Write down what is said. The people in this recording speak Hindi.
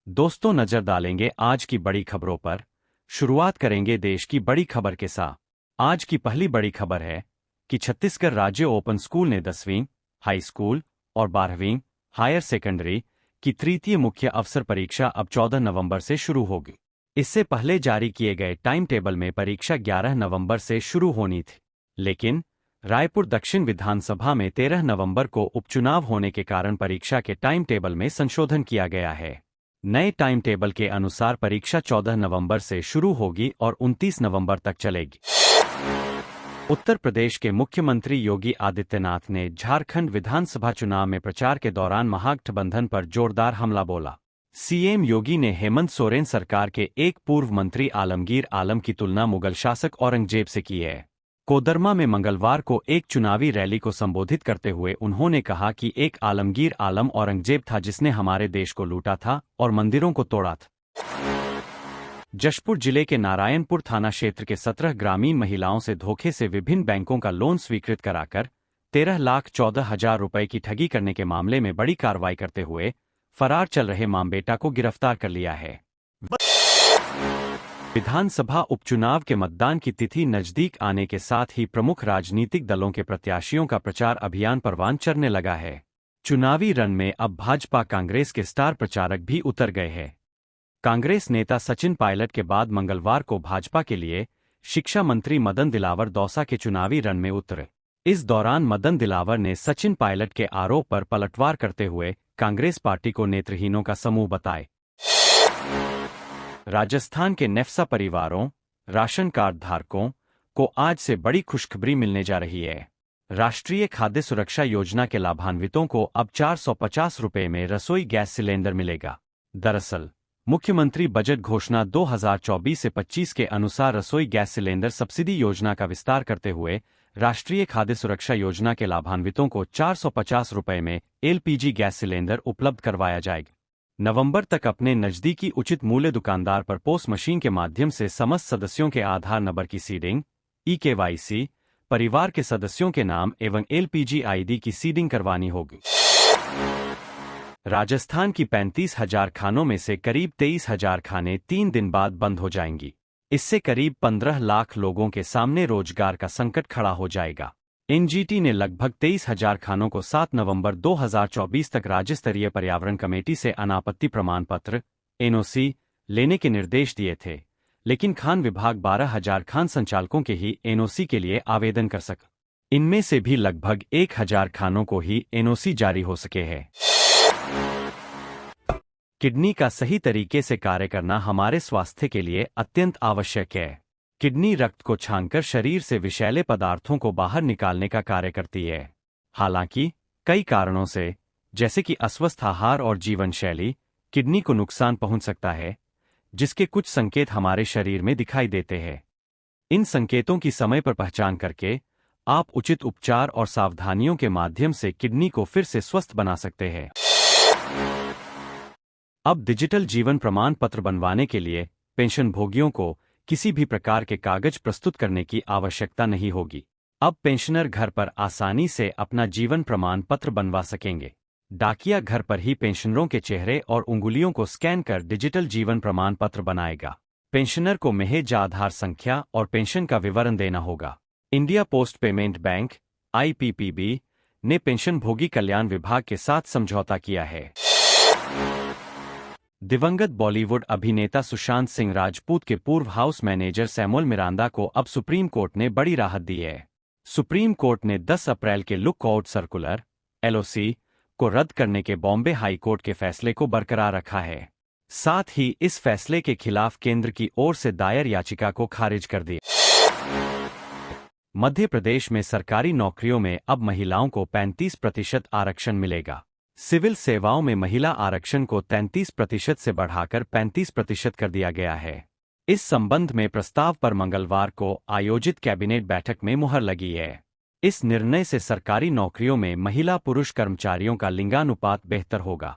दोस्तों, नजर डालेंगे आज की बड़ी खबरों पर। शुरुआत करेंगे देश की बड़ी खबर के साथ। आज की पहली बड़ी खबर है कि छत्तीसगढ़ राज्य ओपन स्कूल ने 10वीं हाई स्कूल और 12वीं हायर सेकेंडरी की तृतीय मुख्य अवसर परीक्षा अब 14 नवंबर से शुरू होगी। इससे पहले जारी किए गए टाइम टेबल में परीक्षा 11 नवंबर से शुरू होनी थी, लेकिन रायपुर दक्षिण विधानसभा में 13 नवंबर को उपचुनाव होने के कारण परीक्षा के टाइम टेबल में संशोधन किया गया है। नए टाइम टेबल के अनुसार परीक्षा 14 नवंबर से शुरू होगी और 29 नवंबर तक चलेगी। उत्तर प्रदेश के मुख्यमंत्री योगी आदित्यनाथ ने झारखंड विधानसभा चुनाव में प्रचार के दौरान महागठबंधन पर जोरदार हमला बोला। सीएम योगी ने हेमंत सोरेन सरकार के एक पूर्व मंत्री आलमगीर आलम की तुलना मुगल शासक औरंगजेब से की है। कोदरमा में मंगलवार को एक चुनावी रैली को संबोधित करते हुए उन्होंने कहा कि एक आलमगीर आलम औरंगजेब था जिसने हमारे देश को लूटा था और मंदिरों को तोड़ा था। जशपुर जिले के नारायणपुर थाना क्षेत्र के 17 ग्रामीण महिलाओं से धोखे से विभिन्न बैंकों का लोन स्वीकृत कराकर 13,14,000 रुपए की ठगी करने के मामले में बड़ी कार्रवाई करते हुए फरार चल रहे मामबेटा को गिरफ्तार कर लिया है। विधानसभा उपचुनाव के मतदान की तिथि नजदीक आने के साथ ही प्रमुख राजनीतिक दलों के प्रत्याशियों का प्रचार अभियान परवान चढ़ने लगा है। चुनावी रण में अब भाजपा कांग्रेस के स्टार प्रचारक भी उतर गए हैं। कांग्रेस नेता सचिन पायलट के बाद मंगलवार को भाजपा के लिए शिक्षा मंत्री मदन दिलावर दौसा के चुनावी रण में उतरे। इस दौरान मदन दिलावर ने सचिन पायलट के आरोप पर पलटवार करते हुए कांग्रेस पार्टी को नेत्रहीनों का समूह बताए। राजस्थान के नेफ्सा परिवारों, राशन कार्ड धारकों को आज से बड़ी खुशखबरी मिलने जा रही है। राष्ट्रीय खाद्य सुरक्षा योजना के लाभान्वितों को अब 450 रुपये में रसोई गैस सिलेंडर मिलेगा। दरअसल मुख्यमंत्री बजट घोषणा 2024 से 25 के अनुसार रसोई गैस सिलेंडर सब्सिडी योजना का विस्तार करते हुए राष्ट्रीय खाद्य सुरक्षा योजना के लाभान्वितों को 450 रुपये में एलपीजी गैस सिलेंडर उपलब्ध करवाया जाएगा। नवंबर तक अपने नजदीकी उचित मूल्य दुकानदार पर पोस मशीन के माध्यम से समस्त सदस्यों के आधार नंबर की सीडिंग, ई-केवाईसी, परिवार के सदस्यों के नाम एवं एलपीजी आईडी की सीडिंग करवानी होगी। राजस्थान की 35,000 खानों में से करीब 23,000 खाने 3 दिन बाद बंद हो जाएंगी। इससे करीब 15 लाख लोगों के सामने रोजगार का संकट खड़ा हो जाएगा। एनजीटी ने लगभग 23,000 खानों को 7 नवंबर 2024 तक राज्य स्तरीय पर्यावरण कमेटी से अनापत्ति प्रमाण पत्र एनओसी लेने के निर्देश दिए थे, लेकिन खान विभाग 12,000 खान संचालकों के ही एनओसी के लिए आवेदन कर सका। इनमें से भी लगभग 1,000 खानों को ही एनओसी जारी हो सके हैं। किडनी का सही तरीके से कार्य करना हमारे स्वास्थ्य के लिए अत्यंत आवश्यक है। किडनी रक्त को छानकर शरीर से विषैले पदार्थों को बाहर निकालने का कार्य करती है। हालांकि कई कारणों से, जैसे कि अस्वस्थ आहार और जीवन शैली, किडनी को नुकसान पहुंच सकता है, जिसके कुछ संकेत हमारे शरीर में दिखाई देते हैं। इन संकेतों की समय पर पहचान करके आप उचित उपचार और सावधानियों के माध्यम से किडनी को फिर से स्वस्थ बना सकते हैं। अब डिजिटल जीवन प्रमाण पत्र बनवाने के लिए पेंशनभोगियों को किसी भी प्रकार के कागज प्रस्तुत करने की आवश्यकता नहीं होगी। अब पेंशनर घर पर आसानी से अपना जीवन प्रमाण पत्र बनवा सकेंगे। डाकिया घर पर ही पेंशनरों के चेहरे और उंगलियों को स्कैन कर डिजिटल जीवन प्रमाण पत्र बनाएगा। पेंशनर को महज आधार संख्या और पेंशन का विवरण देना होगा। India post payment bank (IPPB) ने पेंशनभोगी कल्याण विभाग के साथ समझौता किया है। दिवंगत बॉलीवुड अभिनेता सुशांत सिंह राजपूत के पूर्व हाउस मैनेजर सैमुअल मिरांडा को अब सुप्रीम कोर्ट ने बड़ी राहत दी है। सुप्रीम कोर्ट ने 10 अप्रैल के लुक आउट सर्कुलर (एलओसी) को रद्द करने के बॉम्बे हाई कोर्ट के फैसले को बरकरार रखा है। साथ ही इस फैसले के खिलाफ केंद्र की ओर से दायर याचिका को खारिज कर दिया। मध्य प्रदेश में सरकारी नौकरियों में अब महिलाओं को 35% आरक्षण मिलेगा। सिविल सेवाओं में महिला आरक्षण को 33% से बढ़ाकर 35% कर दिया गया है। इस संबंध में प्रस्ताव पर मंगलवार को आयोजित कैबिनेट बैठक में मुहर लगी है। इस निर्णय से सरकारी नौकरियों में महिला पुरुष कर्मचारियों का लिंगानुपात बेहतर होगा।